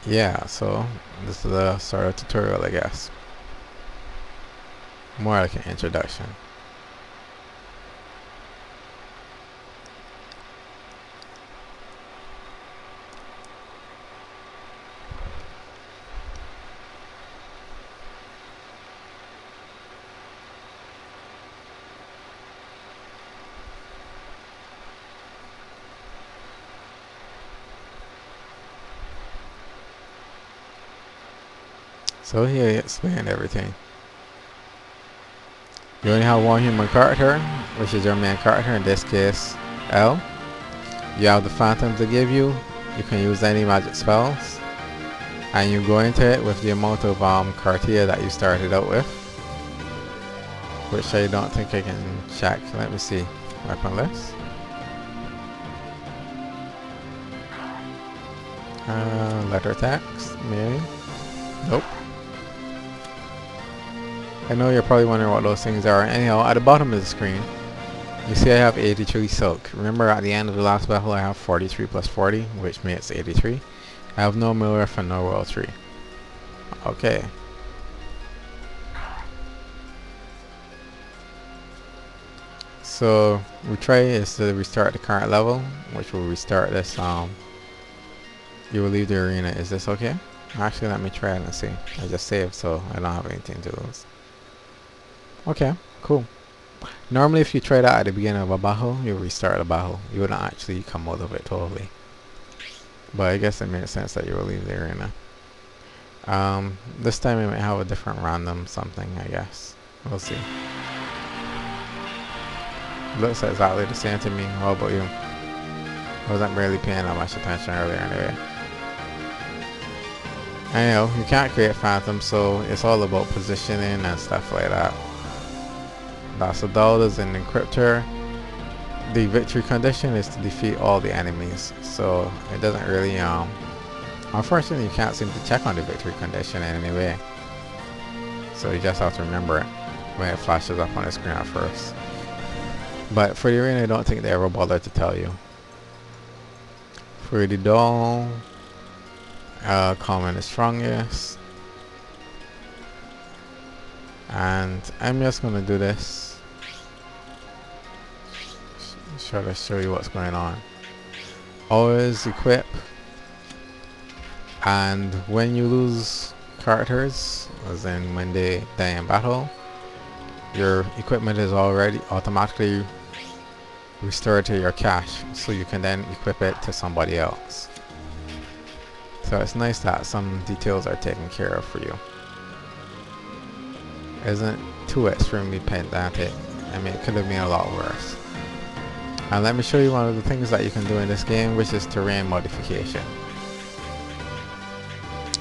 Yeah, so this is a sort of tutorial, I guess. More like an introduction. So here he explained everything. You only have one human character, which is your main character, in this case, L. You have the phantom to give you. You can use any magic spells. And you go into it with the amount of Kartia that you started out with. Which I don't think I can check. Let me see. Weapon list. Letter text, maybe. Nope. I know you're probably wondering what those things are. Anyhow, at the bottom of the screen, you see I have 83 silk. Remember at the end of the last battle I have 43 plus 40, which makes 83. I have no Millriff and no Royal Tree. Okay. So, retry is to restart the current level, which will restart this, you will leave the arena. Is this okay? Actually, let me try it and see. I just saved, so I don't have anything to lose. Okay, cool. Normally if you try that at the beginning of a battle, you restart the battle. You wouldn't actually come out of it totally. But I guess it makes sense that you will leave the arena. This time we might have a different random something, I guess. We'll see. Looks exactly the same to me. How about you? I wasn't really paying that much attention earlier anyway. I know, you can't create phantoms, so it's all about positioning and stuff like that. That's the dollars in Encryptor. The victory condition is to defeat all the enemies, so it doesn't really unfortunately you can't seem to check on the victory condition in any way, so you just have to remember it when it flashes up on the screen at first. But for the arena I don't think they ever bother to tell you. For the doll, common is strongest, and I'm just gonna do this. Try to show you what's going on. Always equip, and when you lose characters, as in when they die in battle, your equipment is already automatically restored to your cache, so you can then equip it to somebody else. So it's nice that some details are taken care of for you. Isn't too extremely pedantic. I mean, it could have been a lot worse. And let me show you one of the things that you can do in this game, which is terrain modification.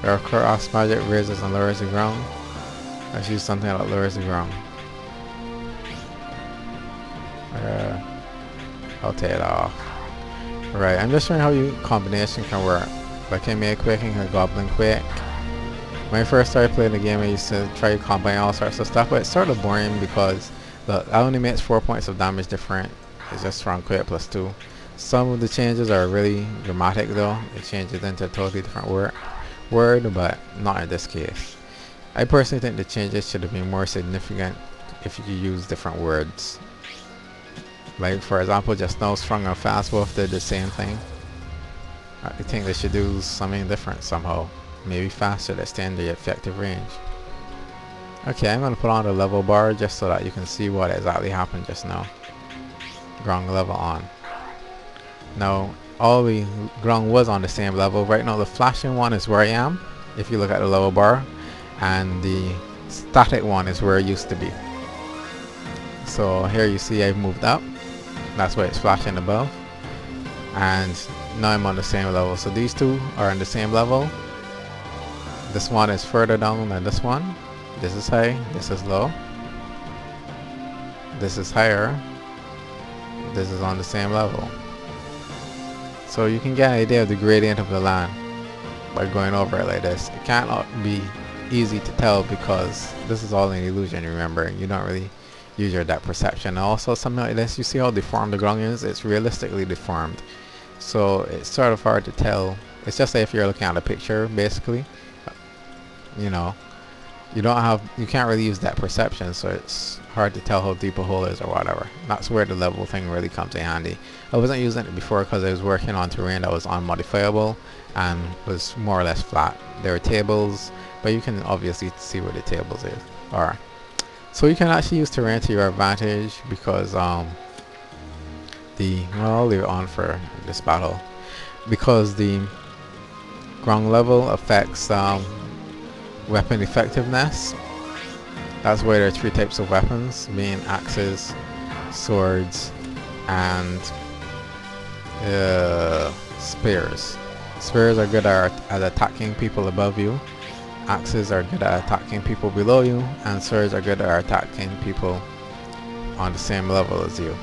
Our cross magic raises and lowers the ground. Let's use something that lowers the ground. I'll take it off. Right, I'm just showing how your combination can work. Like I made Quaking a Goblin Quake. When I first started playing the game, I used to try to combine all sorts of stuff, but it's sort of boring because look, that only makes 4 points of damage different. It's just strong Quake plus 2. Some of the changes are really dramatic though. It changes into a totally different word, but not in this case. I personally think the changes should have been more significant if you use different words. Like for example, just now strong and fast both did the same thing. I think they should do something different somehow. Maybe faster to extend the effective range. Okay, I'm going to put on the level bar just so that you can see what exactly happened just now. Ground level on. Now, all the ground was on the same level. Right now the flashing one is where I am, if you look at the level bar. And the static one is where it used to be. So here you see I've moved up. That's why it's flashing above. And now I'm on the same level. So these two are on the same level. This one is further down than this one. This is high, this is low. This is higher. This is on the same level. So you can get an idea of the gradient of the land by going over it like this. It cannot be easy to tell because this is all an illusion, remember. You don't really use your depth perception. And also something like this, you see how deformed the ground is? It's realistically deformed. So it's sort of hard to tell It's just like if you're looking at a picture, basically, you know, you can't really use that perception, so it's hard to tell how deep a hole is or whatever. That's where the level thing really comes in handy. I wasn't using it before because I was working on terrain that was unmodifiable and was more or less flat. There are tables, but you can obviously see where the tables are. So you can actually use terrain to your advantage because I'll leave it on for this battle, because the ground level affects weapon effectiveness. That's why there are 3 types of weapons, being axes, swords, and spears. Spears are good at attacking people above you. Axes are good at attacking people below you, and swords are good at attacking people on the same level as you.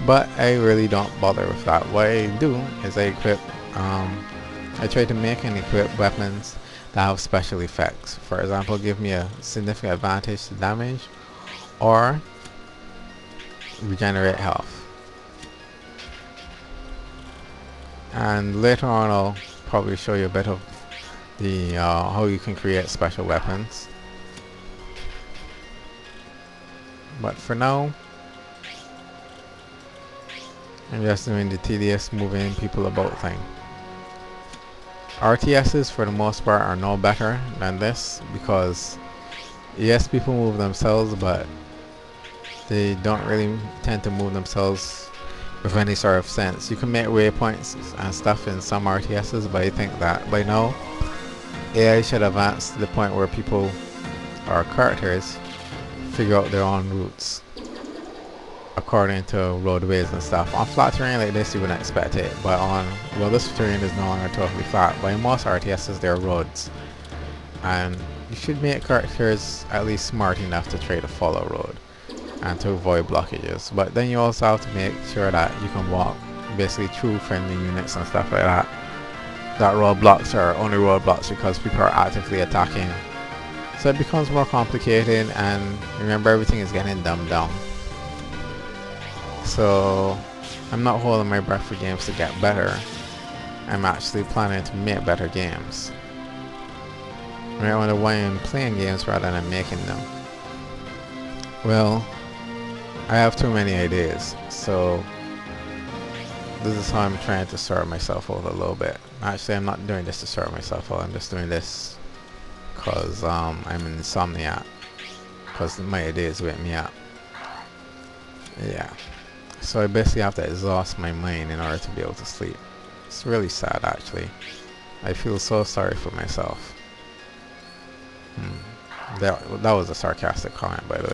But I really don't bother with that. What I do is I try to make and equip weapons that have special effects. For example, give me a significant advantage to damage or regenerate health. And later on I'll probably show you a bit of the how you can create special weapons. But for now, I'm just doing the tedious moving people about thing. RTSs for the most part are no better than this, because yes, people move themselves, but they don't really tend to move themselves with any sort of sense. You can make waypoints and stuff in some RTSs, but I think that by now AI should advance to the point where people or characters figure out their own routes according to roadways and stuff. On flat terrain like this you wouldn't expect it, but this terrain is no longer totally flat, but in most RTSs there are roads, and you should make characters at least smart enough to try to follow road and to avoid blockages. But then you also have to make sure that you can walk basically through friendly units and stuff like that. That roadblocks are only roadblocks because people are actively attacking. So it becomes more complicated, and remember, everything is getting dumbed down. So I'm not holding my breath for games to get better. I'm actually planning to make better games. I wonder why I'm playing games rather than making them. Well, I have too many ideas, so this is how I'm trying to sort myself out a little bit. Actually, I'm not doing this to sort myself out, I'm just doing this because I'm an insomniac, because my ideas wake me up. Yeah. So I basically have to exhaust my mind in order to be able to sleep. It's really sad, actually. I feel so sorry for myself. That was a sarcastic comment, by the way.